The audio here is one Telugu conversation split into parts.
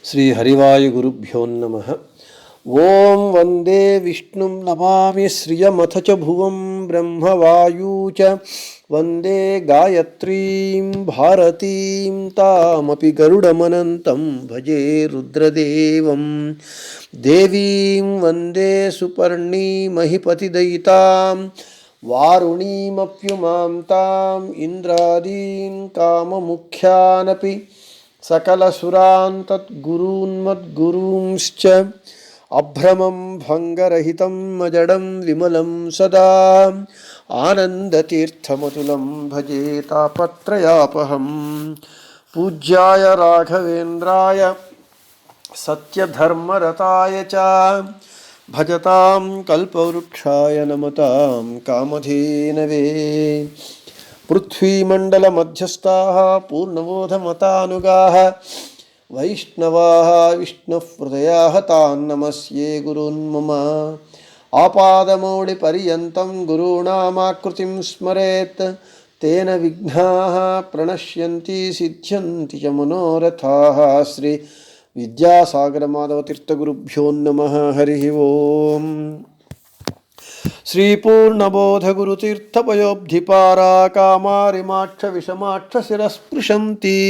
श्रीहरिवायुगुरुभ्यो नमः। ओं वंदे विष्णुं नमामि श्रियमथ च भुवं ब्रह्मवायु च वंदे गायत्रीं भारतीं तामपि गरुडमनन्तं भजे रुद्रदेवं देवीं वंदे सुपर्णीमहिपतिदयितां वारुणीमप्युमां ताम् इन्द्रादीन् काममुख्यानपि सकलसुरान् तद्गुरून्मद्गुरूंश्च अभ्रमं भङ्गरहितं मजडं विमलं सदा आनन्दतीर्थमतुलं भजे तापत्रयापहं। पूज्याय राघवेन्द्राय सत्यधर्मरताय च भजतां कल्पवृक्षाय नमतां कामधेनवे। पृथ्वीमण्डलमध्यस्थाः पूर्णबोधमतानुगाः वैष्णवाः विष्णुहृदयाः तान् नमस्ये गुरून् मम। आपादमौलिपर्यन्तं गुरूणामाकृतिं स्मरेत् तेन विघ्नाः प्रणश्यन्ति सिद्ध्यन्ति च मनोरथाः। श्री विद्यासागरमाधवतीर्थगुरुभ्यो नमः। हरिः ओम्। श्री पूर्णबोधगुरुतीर्थपयोब्धिपारा कामारिमाक्ष विषमाक्ष शिरस्पृशन्ति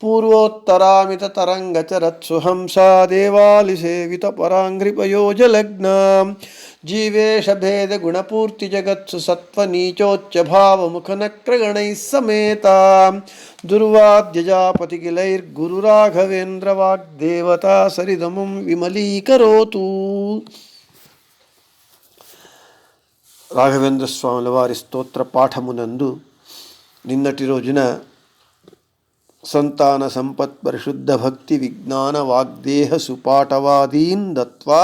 पूर्वोत्तरामिततरङ्गचरत्सुहंसा देवालिसेवितपराङ्घ्रिपयोजलग्ना जीवेशभेदगुणपूर्तिजगत्सु सत्त्वनीचोच्चभावमुखनक्रगणैः समेता दुर्वाद्यजापतिकिलैर्गुरुराघवेन्द्रवाग्देवता सरिदमुं विमलीकरोतु। రాఘవేంద్ర స్వాముల వారి స్తోత్ర పాఠమునందు నిన్నటి రోజున సంతాన సంపత్ పరిశుద్ధ భక్తి విజ్ఞాన వాగ్దేహ సుపాఠవాదీన్ దత్వా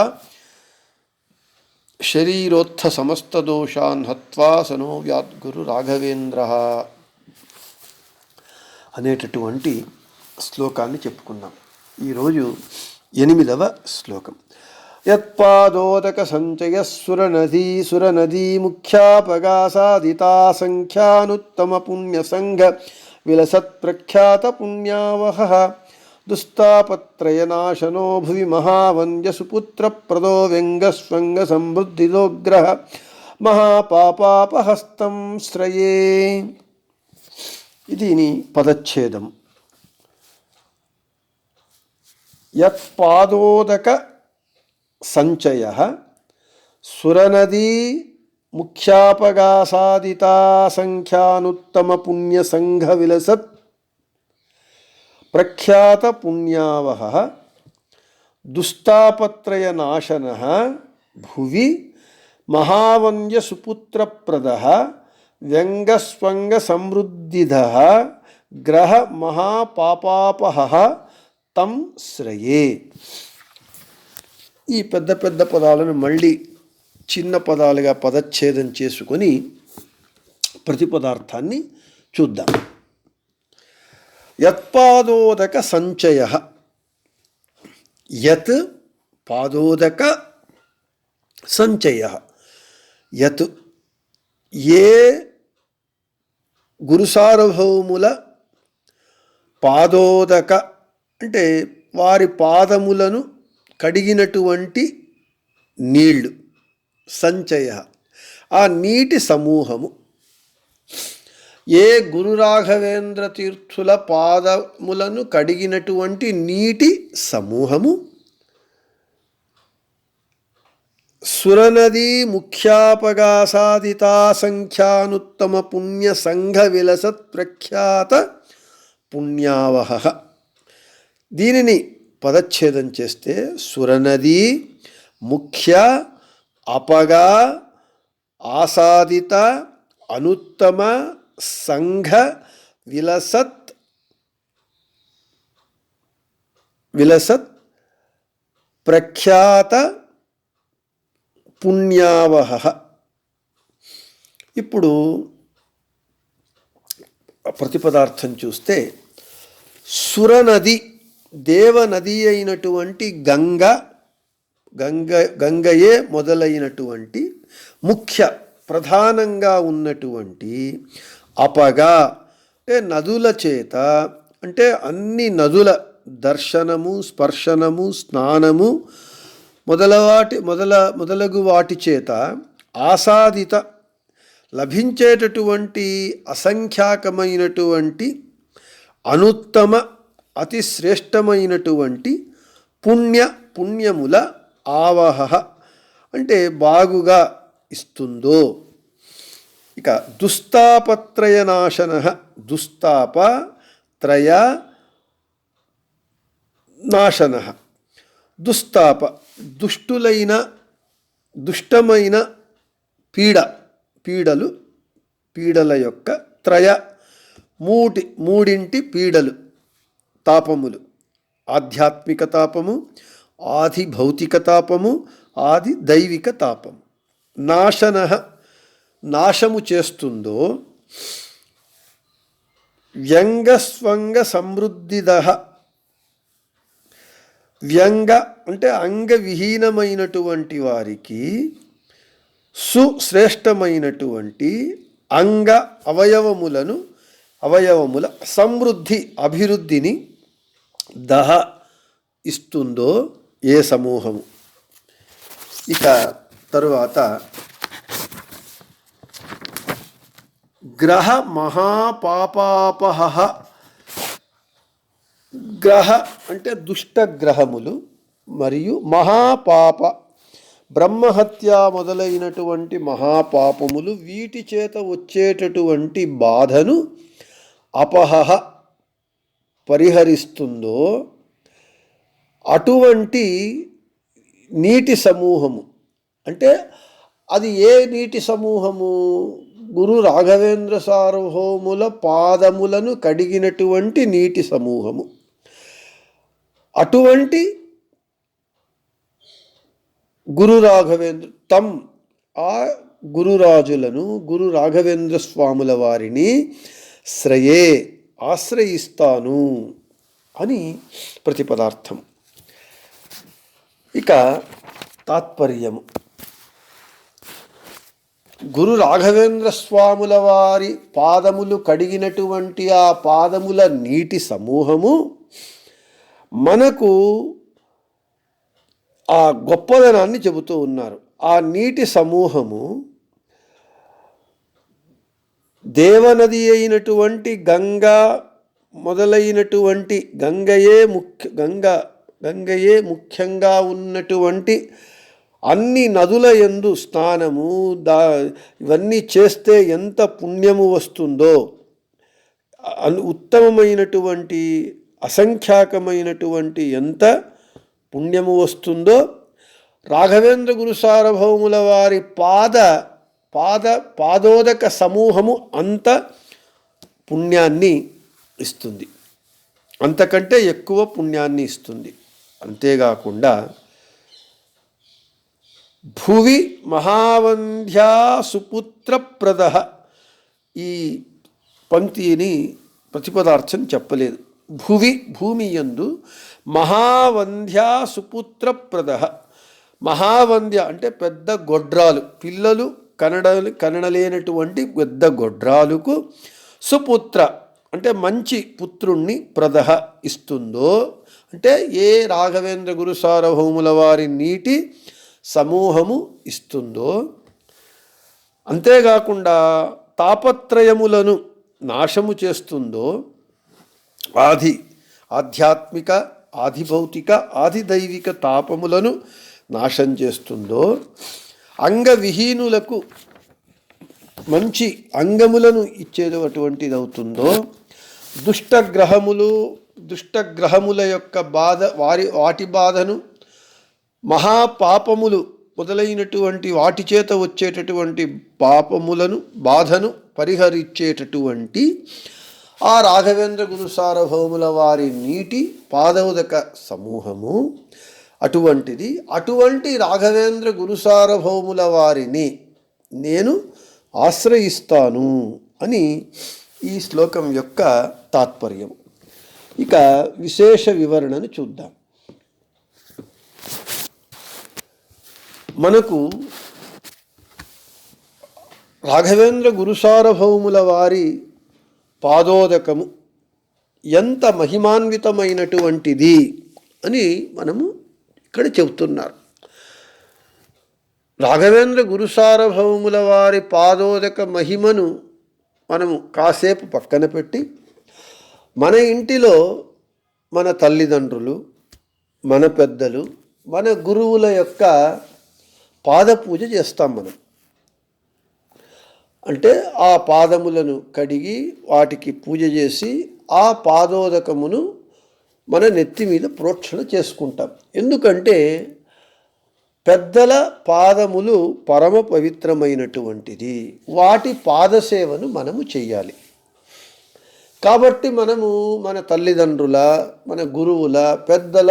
శరీరోత్థ సమస్త దోషాన్ హత్వా సనోవ్యాద్గురు రాఘవేంద్ర అనేటటువంటి శ్లోకాన్ని చెప్పుకున్నాం. ఈరోజు 8వ శ్లోకం. యత్పాదోదక సంచయ సురనదీ ముఖ్యాపగాసాదితా సంఖ్యానుత్తమ పుణ్యసంఘ విలసత్ ప్రఖ్యాత పుణ్యావహ దుస్తాపత్రయనాశనో భువి మహావంద్య సుపుత్ర ప్రదో వ్యంగస్వంగ సంబుద్ధిదోగ్రహ మహాపాపాపహస్తం శ్రయే. ఇది పదచ్ఛేదం. యత్పాదోదక సంచయ సురనదీ ముఖ్యాపగాసాదితా సంఖ్యానుత్తమ పుణ్యసంఘ విలసత్ ప్రఖ్యాత పుణ్యావహ దుస్తాపత్రయనాశనః భువి మహావంద్య సుపుత్రప్రదః వ్యంగస్వంగ సమృద్ధిదః గ్రహ మహాపాపాపహః తం శ్రయే. ఈ పెద్ద పెద్ద పదాలను మళ్ళీ చిన్న పదాలుగా పదచ్ఛేదం చేసుకొని ప్రతిపదార్థాన్ని చూద్దాం. యత్పాదోదక సంచయ. యత్ పాదోదక సంచయ. యత్ ఏ గురుసార్వభౌముల పాదోదక అంటే వారి పాదములను కడిగినటువంటి నీళ్లు. సంచయ ఆ నీటి సమూహము. ఏ గురు రాఘవేంద్ర తీర్థుల పాదములను కడిగినటువంటి నీటి సమూహము సురనదీ ముఖ్యాపగాసాదితా సంఖ్యానుత్తమ పుణ్య సంఘ విలసత్ ప్రఖ్యాత పుణ్యావహ. దీనిని పదచ్ఛేదం చేస్తే సురనదీ ముఖ్య అపగా ఆసాదిత అనుత్తమ సంఘ విలసత్ ప్రఖ్యాత పుణ్యావహ. ఇప్పుడు ప్రతిపదార్థం చూస్తే సురనది దేవనది అయినటువంటి గంగయే మొదలైనటువంటి ముఖ్య ప్రధానంగా ఉన్నటువంటి అపగా అంటే నదుల చేత, అంటే అన్ని నదుల దర్శనము, స్పర్శనము, స్నానము మొదలగు వాటి చేత ఆసాదిత లభించేటటువంటి అసంఖ్యాకమైనటువంటి అనుత్తమ అతి శ్రేష్టమైనటువంటి పుణ్యముల ఆవహ అంటే బాగుగా ఇస్తుందో. ఇక దుస్తాపత్రయ నాశన, దుస్తాప త్రయ నాశన, దుస్తాప దుష్టమైన పీడల యొక్క త్రయ మూడింటి పీడలు, తాపములు, ఆధ్యాత్మిక తాపము, ఆది భౌతిక తాపము, ఆది దైవిక తాపము. నాశము చేస్తుందో. వ్యంగస్వంగ సమృద్ధిద, వ్యంగ అంటే అంగవిహీనమైనటువంటి వారికి సుశ్రేష్టమైనటువంటి అంగ అవయవముల సమృద్ధి అభివృద్ధిని ఇస్తుందో ఏ సమూహము. ఇక తరువాత గ్రహ మహాపాపాపహ, గ్రహ అంటే దుష్ట గ్రహములు మరియు మహాపాప బ్రహ్మహత్య మొదలైనటువంటి మహాపాపములు, వీటి చేత వచ్చేటటువంటి బాధను అపహ పరిహరిస్తుందో అటువంటి నీటి సమూహము. అంటే అది ఏ నీటి సమూహము? గురు రాఘవేంద్ర సార్వభౌముల పాదములను కడిగినటువంటి నీటి సమూహము. అటువంటి గురు రాఘవేంద్ర ఆ గురురాజులను, గురు రాఘవేంద్ర స్వాముల వారిని ఆశ్రయిస్తాను అని ప్రతిపదార్థం. ఇక తాత్పర్యము. గురు రాఘవేంద్ర స్వాముల వారి పాదములు కడిగినటువంటి ఆ పాదముల నీటి సమూహము మనకు ఆ గొప్పదనాన్ని చెబుతూ ఉన్నారు. ఆ నీటి సమూహము దేవనది అయినటువంటి గంగా మొదలైనటువంటి గంగయే ముఖ్యంగా ఉన్నటువంటి అన్ని నదుల యందు స్నానము ఇవన్నీ చేస్తే ఎంత పుణ్యము వస్తుందో, ఉత్తమమైనటువంటి అసంఖ్యాకమైనటువంటి ఎంత పుణ్యము వస్తుందో రాఘవేంద్ర గురు సార్వభౌముల వారి పాదోదక సమూహము అంత పుణ్యాన్ని ఇస్తుంది, అంతకంటే ఎక్కువ పుణ్యాన్ని ఇస్తుంది. అంతేకాకుండా భువి మహావంధ్యా సుపుత్రప్రద, ఈ పంక్తిని ప్రతిపదార్థం చెప్పలేదు. భూమి యందు మహావంధ్యా సుపుత్రప్రద, మహావంధ్య అంటే పెద్ద గొడ్రాలు, పిల్లలు కనడలేనటువంటి పెద్ద గొడ్రాలుకు సుపుత్ర అంటే మంచి పుత్రుణ్ణి ప్రదహ ఇస్తుందో, అంటే ఏ రాఘవేంద్ర గురు సార్వభౌముల వారి నీటి సమూహము ఇస్తుందో. అంతేకాకుండా తాపత్రయములను నాశము చేస్తుందో, ఆధ్యాత్మిక, ఆది భౌతిక, ఆది దైవిక తాపములను నాశం చేస్తుందో, అంగవిహీనులకు మంచి అంగములను ఇచ్చేటటువంటిది అవుతుందో, దుష్టగ్రహముల యొక్క వాటి బాధను, మహాపాపములు మొదలైనటువంటి వాటి చేత వచ్చేటటువంటి బాధను పరిహరించేటటువంటి ఆ రాఘవేంద్ర గురు సార్వభౌముల వారి నీటి పాదోదక సమూహము అటువంటి రాఘవేంద్ర గురు సార్వభౌముల వారిని నేను ఆశ్రయిస్తాను అని ఈ శ్లోకం యొక్క తాత్పర్యం. ఇక విశేష వివరణను చూద్దాం. మనకు రాఘవేంద్ర గురు సార్వభౌముల వారి పాదోదకము ఎంత మహిమాన్వితమైనటువంటిది అని మనము ఇక్కడ చెబుతున్నారు. రాఘవేంద్ర గురుసార్వభౌముల వారి పాదోదక మహిమను మనము కాసేపు పక్కన పెట్టి మన ఇంటిలో మన తల్లిదండ్రులు, మన పెద్దలు, మన గురువుల యొక్క పాదపూజ చేస్తాం మనం. అంటే ఆ పాదములను కడిగి వాటికి పూజ చేసి ఆ పాదోదకమును మన నెత్తి మీద ప్రోక్షణ చేసుకుంటాం. ఎందుకంటే పెద్దల పాదములు పరమ పవిత్రమైనటువంటిది, వాటి పాదసేవను మనము చెయ్యాలి. కాబట్టి మనము మన తల్లిదండ్రుల, మన గురువుల, పెద్దల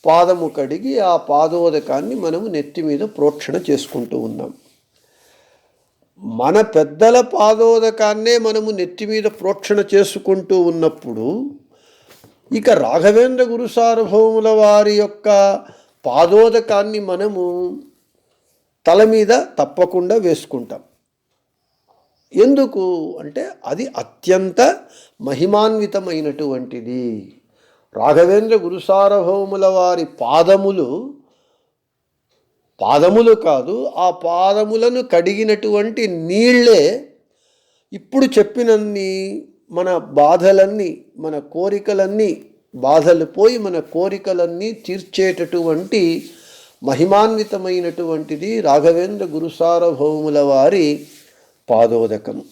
పాదము కడిగి ఆ పాదోదకాన్ని మనము నెత్తి మీద ప్రోక్షణ చేసుకుంటూ ఉన్నాం. మన పెద్దల పాదోదకాన్నే మనము నెత్తి మీద ప్రోక్షణ చేసుకుంటూ ఉన్నప్పుడు ఇక రాఘవేంద్ర గురుసార్వభౌముల వారి యొక్క పాదోదకాన్ని మనము తల మీద తప్పకుండా వేసుకుంటాం. ఎందుకు అంటే అది అత్యంత మహిమాన్వితమైనటువంటిది. రాఘవేంద్ర గురుసార్వభౌముల వారి పాదములు కాదు, ఆ పాదములను కడిగినటువంటి నీళ్లే ఇప్పుడు చెప్పినన్ని మన బాధలన్నీ, మన కోరికలన్నీ, బాధలు పోయి మన కోరికలన్నీ తీర్చేటటువంటి మహిమాన్వితమైనటువంటిది రాఘవేంద్ర గురుసార్వభౌముల వారి పాదోదకము.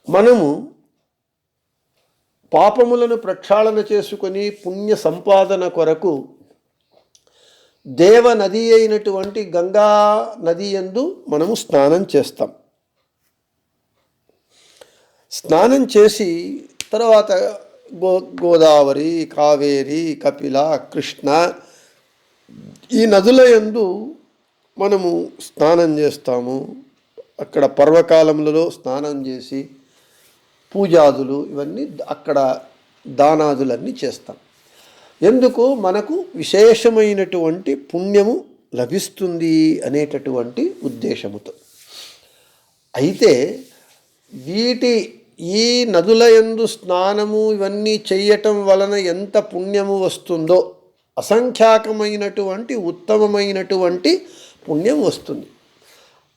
మనము పాపములను ప్రక్షాళన చేసుకొని పుణ్య సంపాదన కొరకు దేవ నది అయినటువంటి గంగా నది యందు మనము స్నానం చేస్తాం. స్నానం చేసి తర్వాత గోదావరి, కావేరి, కపిల, కృష్ణ ఈ నదుల యందు మనము స్నానం చేస్తాము. అక్కడ పర్వకాలములలో స్నానం చేసి పూజాదులు ఇవన్నీ అక్కడ దానాదులన్నీ చేస్తాం. ఎందుకు? మనకు విశేషమైనటువంటి పుణ్యము లభిస్తుంది అనేటటువంటి ఉద్దేశముతో. అయితే ఈ నదుల యందు స్నానము ఇవన్నీ చెయ్యటం వలన ఎంత పుణ్యము వస్తుందో అసంఖ్యాకమైనటువంటి ఉత్తమమైనటువంటి పుణ్యం వస్తుంది.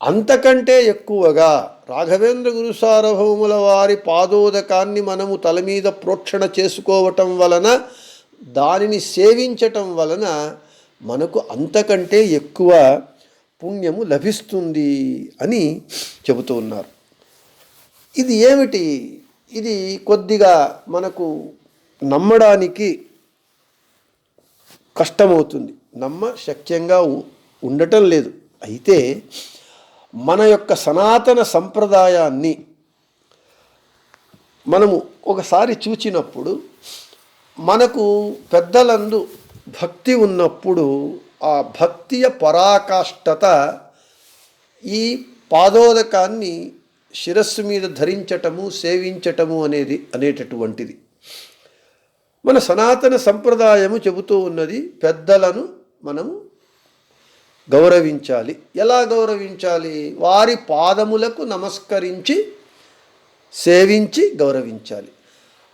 అంతకంటే ఎక్కువగా రాఘవేంద్ర గురుసార్వభౌముల వారి పాదోదకాన్ని మనము తల మీద ప్రోక్షణ చేసుకోవటం వలన, దానిని సేవించటం వలన మనకు అంతకంటే ఎక్కువ పుణ్యము లభిస్తుంది అని చెబుతూ ఉన్నారు. ఇది ఏమిటి? ఇది కొద్దిగా మనకు నమ్మడానికి కష్టమవుతుంది, శక్యంగా ఉండటం లేదు. అయితే మన యొక్క సనాతన సంప్రదాయాన్ని మనము ఒకసారి చూచినప్పుడు, మనకు పెద్దలందు భక్తి ఉన్నప్పుడు ఆ భక్తియ పరాకాష్ఠత ఈ పాదోదకాన్ని శిరస్సు మీద ధరించటము, సేవించటము అనేటటువంటిది మన సనాతన సంప్రదాయము చెబుతూ ఉన్నది. పెద్దలను మనము గౌరవించాలి. ఎలా గౌరవించాలి? వారి పాదములకు నమస్కరించి సేవించి గౌరవించాలి.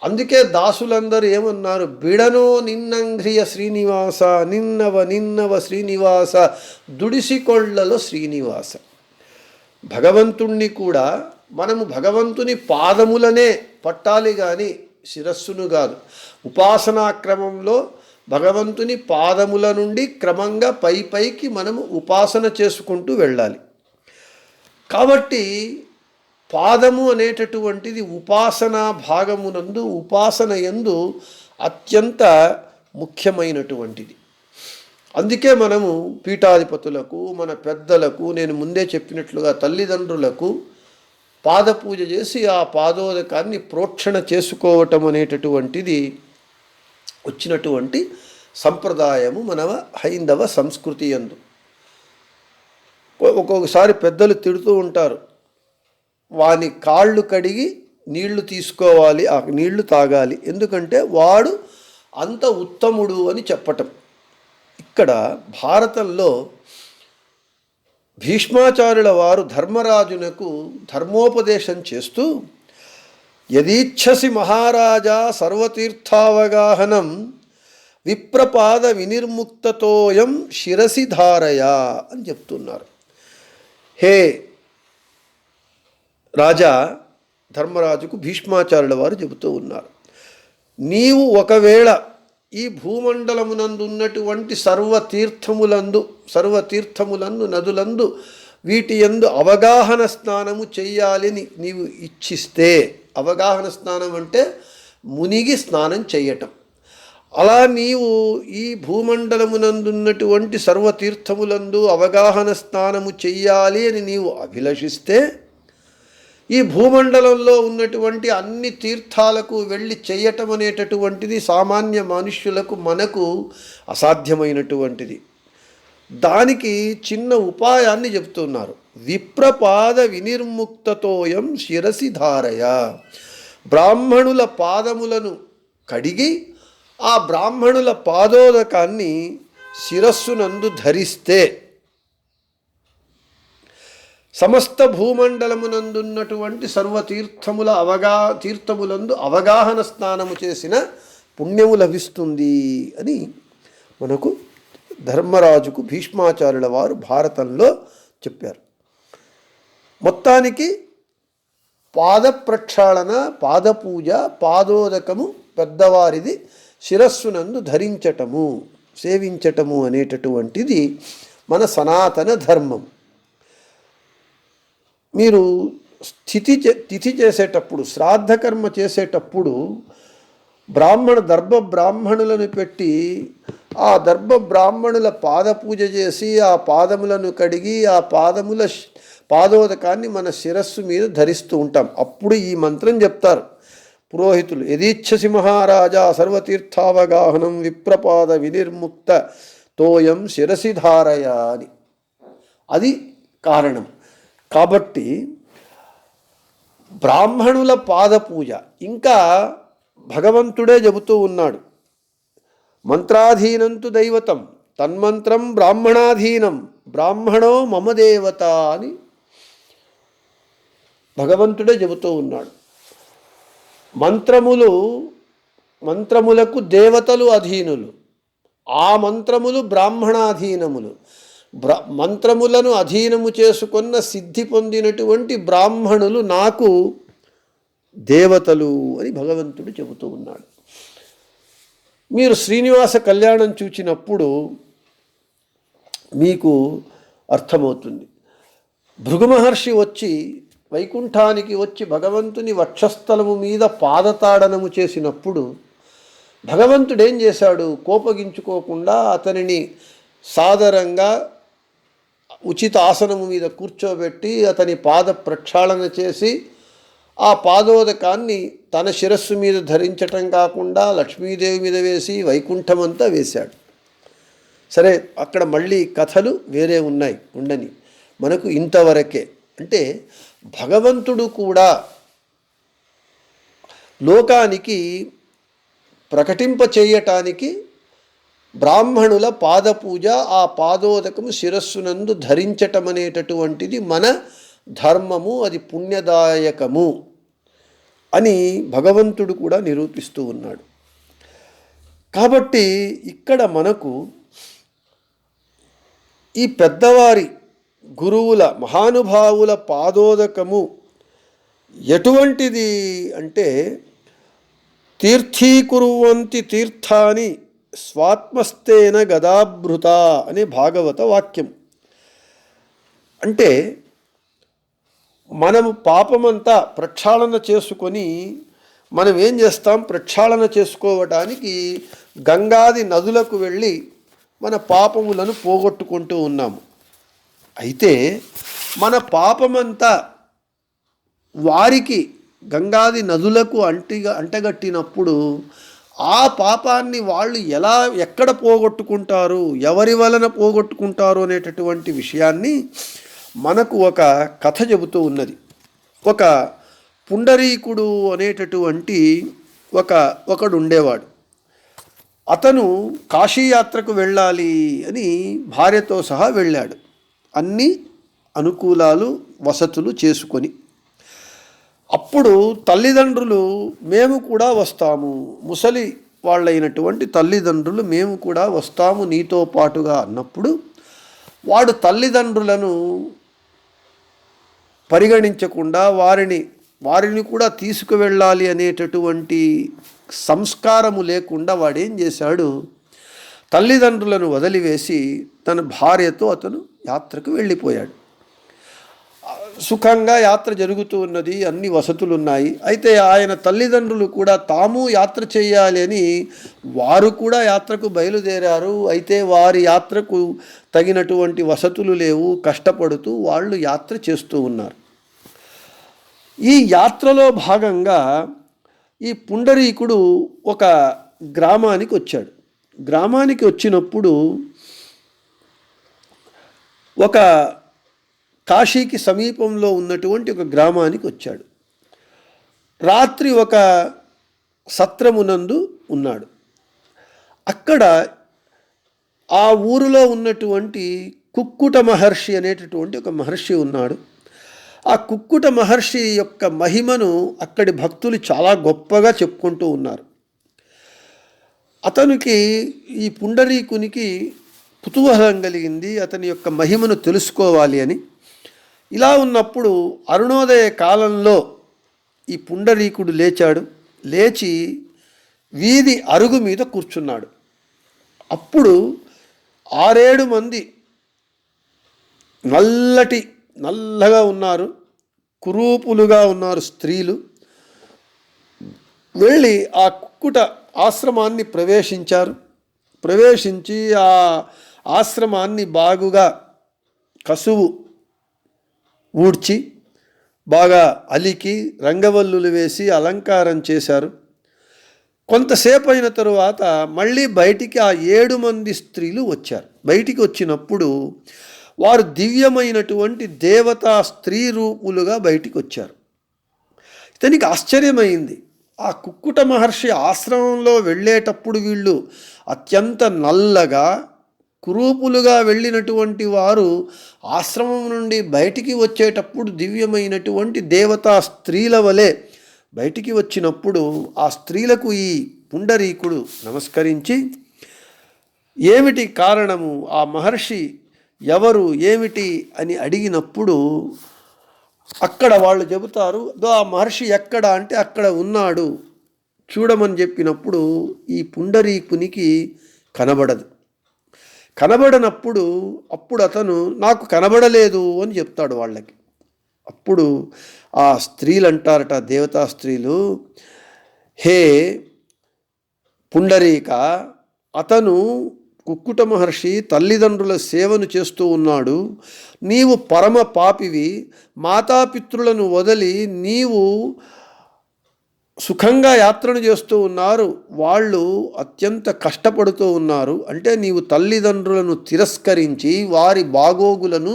అందుకే దాసులందరూ ఏమన్నారు? బిడనో నిన్నంఘ్రియ శ్రీనివాస, నిన్నవ శ్రీనివాస, దుడిసికొళ్లలో శ్రీనివాస. భగవంతుణ్ణి కూడా మనము భగవంతుని పాదములనే పట్టాలి కానీ శిరస్సును కాదు. ఉపాసనా క్రమంలో భగవంతుని పాదముల నుండి క్రమంగా పైకి మనము ఉపాసన చేసుకుంటూ వెళ్ళాలి. కాబట్టి పాదము అనేటటువంటిది ఉపాసనా భాగమునందు, ఉపాసన యందు అత్యంత ముఖ్యమైనటువంటిది. అందుకే మనము పీఠాధిపతులకు, మన పెద్దలకు, నేను ముందే చెప్పినట్లుగా తల్లిదండ్రులకు పాదపూజ చేసి ఆ పాదోదకాన్ని ప్రోక్షణ చేసుకోవటం అనేటటువంటిది వచ్చినటువంటి సంప్రదాయము మన హైందవ సంస్కృతి యందు. ఒక్కొక్కసారి పెద్దలు తిడుతూ ఉంటారు, వాని కాళ్ళు కడిగి నీళ్లు తీసుకోవాలి, ఆ నీళ్లు తాగాలి, ఎందుకంటే వాడు అంత ఉత్తముడు అని చెప్పటం. ఇక్కడ భారతంలో భీష్మాచార్యుల వారు ధర్మరాజునకు ధర్మోపదేశం చేస్తూ యదీచ్ఛసి మహారాజా సర్వతీర్థావగాహనం విప్రపాద వినిర్ముక్తతోయం శిరసి ధారయా అని చెప్తున్నారు. హే రాజా, ధర్మరాజుకు భీష్మాచార్యుల వారు చెబుతూ ఉన్నారు, నీవు ఒకవేళ ఈ భూమండలమునందు ఉన్నటువంటి సర్వతీర్థములందు నదులందు వీటి యందు అవగాహన స్నానము చెయ్యాలని నీవు ఇచ్చిస్తే, అవగాహన స్నానం అంటే మునిగి స్నానం చెయ్యటం, అలా నీవు ఈ భూమండలమునందున్నటువంటి సర్వతీర్థములందు అవగాహన స్నానము చెయ్యాలి అని నీవు అభిలషిస్తే, ఈ భూమండలంలో ఉన్నటువంటి అన్ని తీర్థాలకు వెళ్ళి చెయ్యటం అనేటటువంటిది సామాన్య మనుష్యులకు మనకు అసాధ్యమైనటువంటిది. దానికి చిన్న ఉపాయాన్ని చెప్తున్నారు. విప్రపాద వినిర్ముక్తతోయం శిరసి ధారయ. బ్రాహ్మణుల పాదములను కడిగి ఆ బ్రాహ్మణుల పాదోదకాన్ని శిరస్సునందు ధరిస్తే సమస్త భూమండలమునందున్నటువంటి సర్వతీర్థముల తీర్థములందు అవగాహన స్నానము చేసిన పుణ్యము లభిస్తుంది అని మనకు ధర్మరాజుకు భీష్మాచార్యుల వారు భారతంలో చెప్పారు. మొత్తానికి పాద ప్రక్షాళన, పాదపూజ, పాదోదకము పెద్దవారిది శిరస్సునందు ధరించటము, సేవించటము అనేటటువంటిది మన సనాతన ధర్మం. మీరు తిథి చేసేటప్పుడు, శ్రాద్ధకర్మ చేసేటప్పుడు దర్భ బ్రాహ్మణులను పెట్టి ఆ దర్భ బ్రాహ్మణుల పాదపూజ చేసి ఆ పాదములను కడిగి ఆ పాదోదకాన్ని మన శిరస్సు మీద ధరిస్తూ ఉంటాం. అప్పుడు ఈ మంత్రం చెప్తారు పురోహితులు, యదీచ్ఛసి మహారాజా సర్వతీర్థావగాహనం విప్రపాద వినిర్ముక్త తోయం శిరసి ధారయ అని. అది కారణం. కాబట్టి బ్రాహ్మణుల పాదపూజ, ఇంకా భగవంతుడే చెబుతూ ఉన్నాడు, మంత్రాధీనంతు దైవతం తన్మంత్రం బ్రాహ్మణాధీనం బ్రాహ్మణో మమ దేవత అని భగవంతుడే చెబుతూ ఉన్నాడు. మంత్రములకు దేవతలు అధీనులు, ఆ మంత్రములు బ్రాహ్మణాధీనములు. మంత్రములను అధీనము చేసుకున్న సిద్ధి పొందినటువంటి బ్రాహ్మణులు నాకు దేవతలు అని భగవంతుడు చెబుతూ ఉన్నాడు. మీరు శ్రీనివాస కళ్యాణం చూచినప్పుడు మీకు అర్థమవుతుంది. భృగు మహర్షి వచ్చి వైకుంఠానికి వచ్చి భగవంతుని వక్షస్థలము మీద పాదతాడనము చేసినప్పుడు భగవంతుడు ఏం చేశాడు? కోపగించుకోకుండా అతనిని సాదరంగా ఉచిత ఆసనము మీద కూర్చోబెట్టి అతని పాద ప్రక్షాళన చేసి ఆ పాదోదకాన్ని తన శిరస్సు మీద ధరించటం కాకుండా లక్ష్మీదేవి మీద వేసి వైకుంఠమంతా వేశాడు. సరే, అక్కడ మళ్ళీ కథలు వేరే ఉన్నాయి, ఉండని, మనకు ఇంతవరకే. అంటే భగవంతుడు కూడా లోకానికి ప్రకటింపచేయటానికి బ్రాహ్మణుల పాదపూజ, ఆ పాదోదకము శిరస్సునందు ధరించటం అనేటటువంటిది మన ధర్మము, అది పుణ్యదాయకము అని భగవంతుడు కూడా నిరూపిస్తూ ఉన్నాడు. కాబట్టి ఇక్కడ మనకు ఈ పెద్దవారి గురువుల మహానుభావుల పాదోదకము ఎటువంటిది అంటే, తీర్థీకుర్వంతి తీర్థాని స్వాత్మస్థేన గదాభృత అనే భాగవత వాక్యం. అంటే మనము పాపమంతా ప్రక్షాళన చేసుకొని మనం ఏం చేస్తాం? ప్రక్షాళన చేసుకోవటానికి గంగాది నదులకు వెళ్ళి మన పాపములను పోగొట్టుకుంటూ ఉన్నాము. అయితే మన పాపమంతా వారికి గంగాది నదులకు అంటగట్టినప్పుడు ఆ పాపాన్ని వాళ్ళు ఎక్కడ పోగొట్టుకుంటారు, ఎవరి వలన పోగొట్టుకుంటారు అనేటటువంటి విషయాన్ని మనకు ఒక కథ చెబుతూ ఉన్నది. ఒక పుండరీకుడు అనేటటువంటి ఒకడు ఉండేవాడు. అతను కాశీయాత్రకు వెళ్ళాలి అని భార్యతో సహా వెళ్ళాడు, అన్ని అనుకూలాలు వసతులు చేసుకొని. అప్పుడు తల్లిదండ్రులు మేము కూడా వస్తాము, ముసలి వాళ్ళైనటువంటి తల్లిదండ్రులు మేము కూడా వస్తాము నీతో పాటుగా అన్నప్పుడు వాడు తల్లిదండ్రులను పరిగణించకుండా వారిని కూడా తీసుకువెళ్ళాలి అనేటటువంటి సంస్కారము లేకుండా వాడేం చేశాడు, తల్లిదండ్రులను వదిలివేసి తన భార్యతో అతను యాత్రకు వెళ్ళిపోయాడు. సుఖంగా యాత్ర జరుగుతూ ఉన్నది, అన్ని వసతులు ఉన్నాయి. అయితే ఆయన తల్లిదండ్రులు కూడా తాము యాత్ర చేయాలి అని వారు కూడా యాత్రకు బయలుదేరారు. అయితే వారి యాత్రకు తగినటువంటి వసతులు లేవు, కష్టపడుతూ వాళ్ళు యాత్ర చేస్తూ ఉన్నారు. ఈ యాత్రలో భాగంగా ఈ పుండరీకుడు ఒక గ్రామానికి వచ్చాడు. గ్రామానికి వచ్చినప్పుడు ఒక కాశీకి సమీపంలో ఉన్నటువంటి ఒక గ్రామానికి వచ్చాడు. రాత్రి ఒక సత్రమునందు ఉన్నాడు. అక్కడ ఆ ఊరిలో ఉన్నటువంటి కుక్కుట మహర్షి అనేటటువంటి ఒక మహర్షి ఉన్నాడు. ఆ కుక్కుట మహర్షి యొక్క మహిమను అక్కడి భక్తులు చాలా గొప్పగా చెప్పుకుంటూ ఉన్నారు. అతనికి ఈ పుండరీకునికి కుతూహలం కలిగింది, అతని యొక్క మహిమను తెలుసుకోవాలి అని. ఇలా ఉన్నప్పుడు అరుణోదయ కాలంలో ఈ పుండరీకుడు లేచాడు. లేచి వీధి అరుగు మీద కూర్చున్నాడు. అప్పుడు 6-7 మంది నల్లగా ఉన్నారు, కురూపులుగా ఉన్నారు స్త్రీలు. వెళ్ళి ఆ కుక్కుట ఆశ్రమాన్ని ప్రవేశించి ఆ ఆశ్రమాన్ని బాగుగా కసువు ఊడ్చి బాగా అలికి రంగవల్లులు వేసి అలంకారం చేశారు. కొంతసేపు అయిన తరువాత మళ్ళీ బయటికి ఆ 7 మంది స్త్రీలు వచ్చారు. బయటికి వచ్చినప్పుడు వారు దివ్యమైనటువంటి దేవతా స్త్రీ రూపులుగా బయటికి వచ్చారు. ఇతనికి ఆశ్చర్యమైంది. ఆ కుక్కుట మహర్షి ఆశ్రమంలో వెళ్ళేటప్పుడు వీళ్ళు అత్యంత నల్లగా కురూపులుగా వెళ్ళినటువంటి వారు ఆశ్రమం నుండి బయటికి వచ్చేటప్పుడు దివ్యమైనటువంటి దేవతా స్త్రీల వలె బయటికి వచ్చినప్పుడు ఆ స్త్రీలకు ఈ పుండరీకుడు నమస్కరించి ఏమిటి కారణము, ఆ మహర్షి ఎవరు ఏమిటి అని అడిగినప్పుడు అక్కడ వాళ్ళు చెబుతారు, ఆ మహర్షి ఎక్కడ అంటే అక్కడ ఉన్నాడు చూడమని చెప్పినప్పుడు ఈ పుండరీకునికి కనబడనప్పుడు అతను నాకు కనబడలేదు అని చెప్తాడు వాళ్ళకి. అప్పుడు ఆ స్త్రీలు అంటారట, దేవతా స్త్రీలు, హే పుండరీక, అతను కుక్కుట మహర్షి తల్లిదండ్రుల సేవను చేస్తూ ఉన్నాడు. నీవు పరమ పాపివి, మాతాపితృలను వదిలి నీవు సుఖంగా యాత్రను చేస్తూ ఉన్నారు, వాళ్ళు అత్యంత కష్టపడుతూ ఉన్నారు. అంటే నీవు తల్లిదండ్రులను తిరస్కరించి వారి బాగోగులను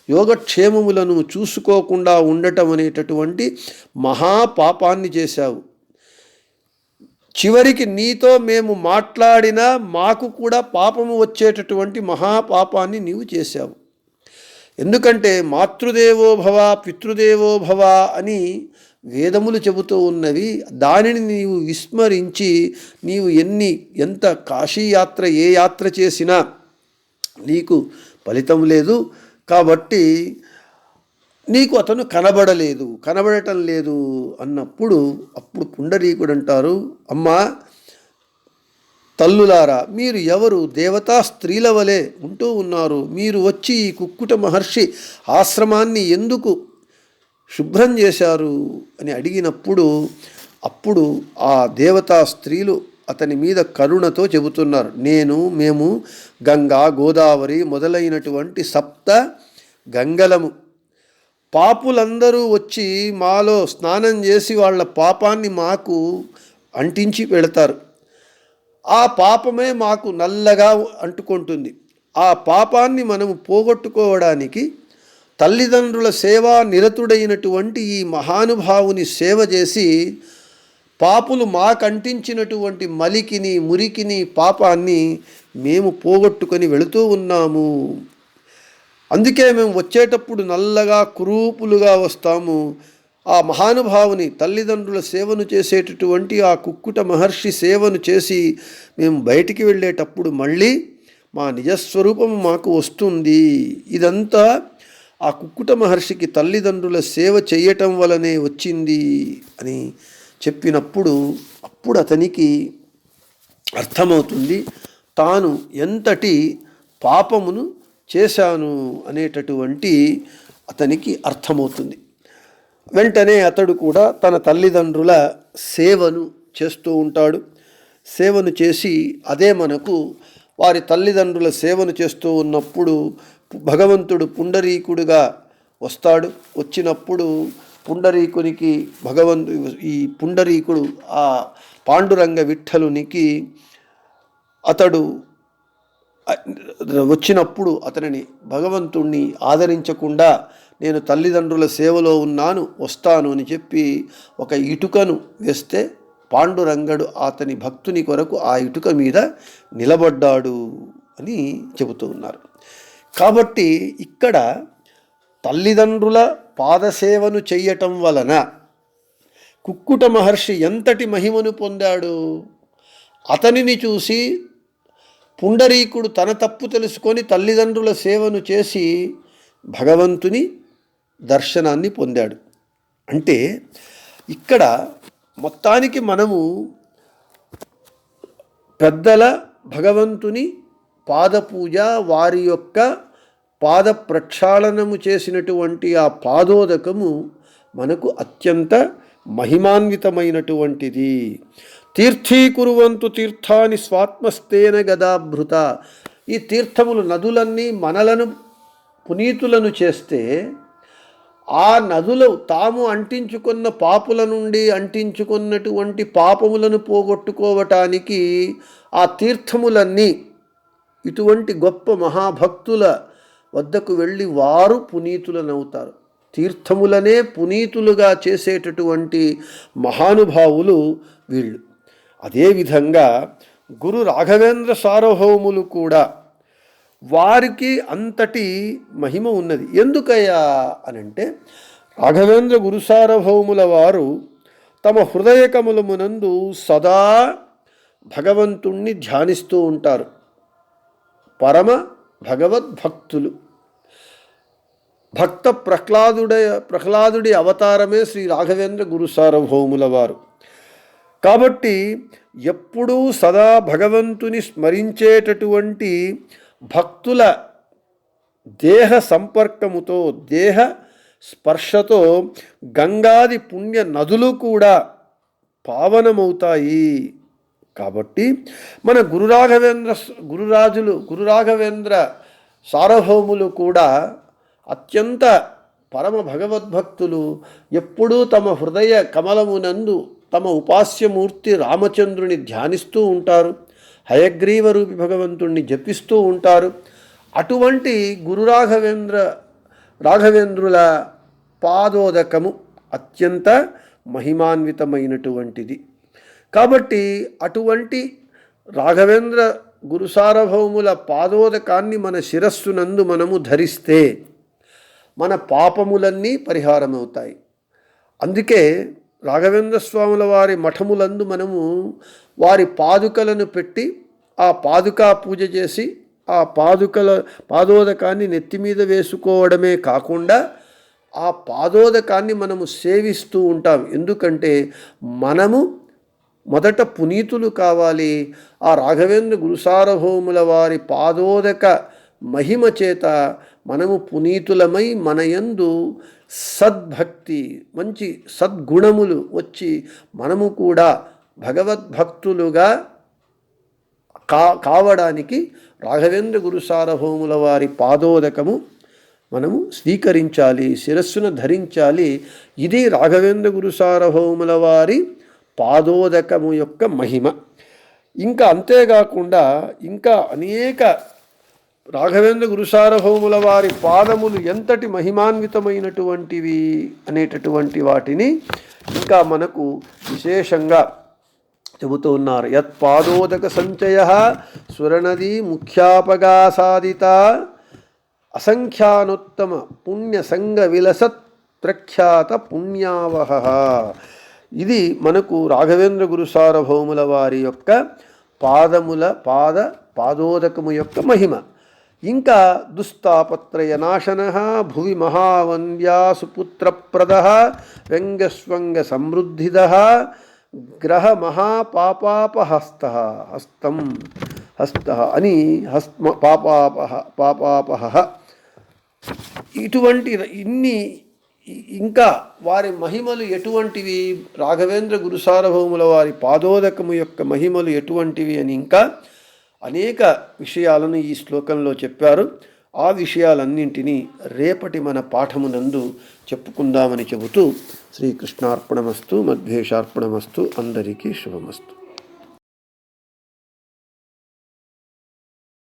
యోగక్షేమములను చూసుకోకుండా ఉండటం అనేటటువంటి మహాపాపాన్ని చేశావు. చివరికి నీతో మేము మాట్లాడినా మాకు కూడా పాపము వచ్చేటటువంటి మహాపాపాన్ని నీవు చేశావు. ఎందుకంటే మాతృదేవో భవ పితృదేవో భవ అని వేదములు చెబుతూ ఉన్నవి. దానిని నీవు విస్మరించి నీవు ఎంత కాశీయాత్ర ఏ యాత్ర చేసినా నీకు ఫలితం లేదు. కాబట్టి నీకు అతను కనబడటం లేదు అన్నప్పుడు అప్పుడు పుండరీకుడు అంటారు, అమ్మా తల్లులారా, మీరు ఎవరు? దేవతా స్త్రీల వలె ఉంటూ ఉన్నారు. మీరు వచ్చి ఈ కుక్కుట మహర్షి ఆశ్రమాన్ని ఎందుకు శుభ్రం చేశారు అని అడిగినప్పుడు అప్పుడు ఆ దేవతా స్త్రీలు అతని మీద కరుణతో చెబుతున్నారు, మేము గంగా గోదావరి మొదలైనటువంటి 7 గంగలము. పాపులందరూ వచ్చి మాలో స్నానం చేసి వాళ్ళ పాపాన్ని మాకు అంటించి పెడతారు. ఆ పాపమే మాకు నల్లగా అంటుకుంటుంది. ఆ పాపాన్ని మనము పోగొట్టుకోవడానికి తల్లిదండ్రుల సేవా నిరతుడైనటువంటి ఈ మహానుభావుని సేవ చేసి పాపులు మాకంటించినటువంటి మలికిని మురికిని పాపాన్ని మేము పోగొట్టుకొని వెళుతూ ఉన్నాము. అందుకే మేము వచ్చేటప్పుడు నల్లగా కురూపులుగా వస్తాము. ఆ మహానుభావుని తల్లిదండ్రుల సేవను చేసేటటువంటి ఆ కుక్కుట మహర్షి సేవను చేసి మేము బయటికి వెళ్ళేటప్పుడు మళ్ళీ మా నిజస్వరూపం మాకు వస్తుంది. ఇదంతా ఆ కుక్కుట మహర్షికి తల్లిదండ్రుల సేవ చేయటం వలనే వచ్చింది అని చెప్పినప్పుడు అప్పుడు అతనికి అర్థమవుతుంది తాను ఎంతటి పాపమును చేశాను అనేటటువంటి అతనికి అర్థమవుతుంది. వెంటనే అతడు కూడా తన తల్లిదండ్రుల సేవను చేస్తూ ఉంటాడు. సేవను చేసి అదే మనకు వారి తల్లిదండ్రుల సేవను చేస్తూ ఉన్నప్పుడు భగవంతుడు పుండరీకుడుగా వస్తాడు. వచ్చినప్పుడు పుండరీకునికి ఈ పుండరీకుడు ఆ పాండురంగ విఠలునికి అతడు వచ్చినప్పుడు అతనిని భగవంతుణ్ణి ఆదరించకుండా నేను తల్లిదండ్రుల సేవలో ఉన్నాను వస్తాను అని చెప్పి ఒక ఇటుకను వేస్తే పాండురంగడు అతని భక్తుని కొరకు ఆ ఇటుక మీద నిలబడ్డాడు అని చెబుతూ ఉన్నారు. కాబట్టి ఇక్కడ తల్లిదండ్రుల పాదసేవను చెయ్యటం వలన కుక్కుట మహర్షి ఎంతటి మహిమను పొందాడు. అతనిని చూసి పుండరీకుడు తన తప్పు తెలుసుకొని తల్లిదండ్రుల సేవను చేసి భగవంతుని దర్శనాన్ని పొందాడు. అంటే ఇక్కడ మొత్తానికి మనము పెద్దల భగవంతుని పాదపూజ, వారి యొక్క పాద ప్రక్షాళనము చేసినటువంటి ఆ పాదోదకము మనకు అత్యంత మహిమాన్వితమైనటువంటిది. తీర్థీకురువంతు తీర్థాని స్వాత్మస్తేన గదాభృత. ఈ తీర్థములు నదులన్నీ మనలను పునీతులను చేస్తే ఆ నదులు తాము అంటించుకున్న పాపుల నుండి అంటించుకున్నటువంటి పాపములను పోగొట్టుకోవటానికి ఆ తీర్థములన్నీ ఇటువంటి గొప్ప మహాభక్తుల వద్దకు వెళ్ళి వారు పునీతులనవుతారు. తీర్థములనే పునీతులుగా చేసేటటువంటి మహానుభావులు వీళ్ళు. అదేవిధంగా గురు రాఘవేంద్ర సార్వభౌములు కూడా వారికి అంతటి మహిమ ఉన్నది. ఎందుకయ్యా అనంటే రాఘవేంద్ర గురు సార్వభౌముల వారు తమ హృదయ కమలమునందు సదా భగవంతుణ్ణి ధ్యానిస్తూ ఉంటారు. పరమ భగవద్భక్తులు. భక్త ప్రహ్లాదుడి అవతారమే శ్రీ రాఘవేంద్ర గురు సార్వభౌముల వారు. కాబట్టి ఎప్పుడూ సదా భగవంతుని స్మరించేటటువంటి భక్తుల దేహ సంపర్కముతో, దేహ స్పర్శతో గంగాది పుణ్య నదులు కూడా పావనమవుతాయి. కాబట్టి మన గురు రాఘవేంద్ర సార్వభౌములు కూడా అత్యంత పరమ భగవద్భక్తులు. ఎప్పుడూ తమ హృదయ కమలమునందు తమ ఉపాస్యమూర్తి రామచంద్రుని ధ్యానిస్తూ ఉంటారు. హయగ్రీవ రూపి భగవంతుణ్ణి జపిస్తూ ఉంటారు. అటువంటి గురు రాఘవేంద్రుల పాదోదకము అత్యంత మహిమాన్వితమైనటువంటిది. కాబట్టి అటువంటి రాఘవేంద్ర గురు సార్వభౌముల పాదోదకాన్ని మన శిరస్సునందు మనము ధరిస్తే మన పాపములన్నీ పరిహారమవుతాయి. అందుకే రాఘవేంద్ర స్వాముల వారి మఠములందు మనము వారి పాదుకలను పెట్టి ఆ పాదుకా పూజ చేసి ఆ పాదోదకాన్ని నెత్తి మీద వేసుకోవడమే కాకుండా ఆ పాదోదకాన్ని మనము సేవిస్తూ ఉంటాం. ఎందుకంటే మనము మొదట పునీతులు కావాలి. ఆ రాఘవేంద్ర గురుసార్వభౌముల వారి పాదోదక మహిమ చేత మనము పునీతులమై మనయందు సద్భక్తి, మంచి సద్గుణములు వచ్చి మనము కూడా భగవద్భక్తులుగా కావడానికి రాఘవేంద్ర గురు సార్వభౌముల వారి పాదోదకము మనము స్వీకరించాలి, శిరస్సున ధరించాలి. ఇది రాఘవేంద్ర గురు సార్వభౌముల వారి పాదోదకము యొక్క మహిమ. ఇంకా అంతేకాకుండా ఇంకా అనేక రాఘవేంద్ర గురు సార్వభౌముల వారి పాదములు ఎంతటి మహిమాన్వితమైనటువంటివి అనేటటువంటి వాటిని ఇంకా మనకు విశేషంగా చెబుతూ ఉన్నారు. యత్పాదోదక సంచయ స్వరనదీ ముఖ్యాపగా సాధిత అసంఖ్యానోత్తమ పుణ్య సంగ విలసత్ ప్రఖ్యాత పుణ్యావహ. ఇది మనకు రాఘవేంద్ర గురు సార్వభౌముల వారి యొక్క పాదోదకము యొక్క మహిమ. ఇంకా దుస్తాపత్రయ నాశన భువి మహావంద్యాసు పుత్రప్రద వ్యంగస్వంగ సమృద్ధిద గ్రహ మహాపాపాపహస్త హస్త అని పాపాపహ. ఇటువంటి ఇన్ని ఇంకా వారి మహిమలు ఎటువంటివి, రాఘవేంద్ర గురు సార్వభౌముల వారి పాదోదకము యొక్క మహిమలు ఎటువంటివి అని ఇంకా అనేక విషయాలను ఈ శ్లోకంలో చెప్పారు. ఆ విషయాలన్నింటినీ రేపటి మన పాఠమునందు చెప్పుకుందామని చెబుతూ శ్రీకృష్ణార్పణమస్తు, మధ్వేషార్పణమస్తు. అందరికీ శుభమస్తు.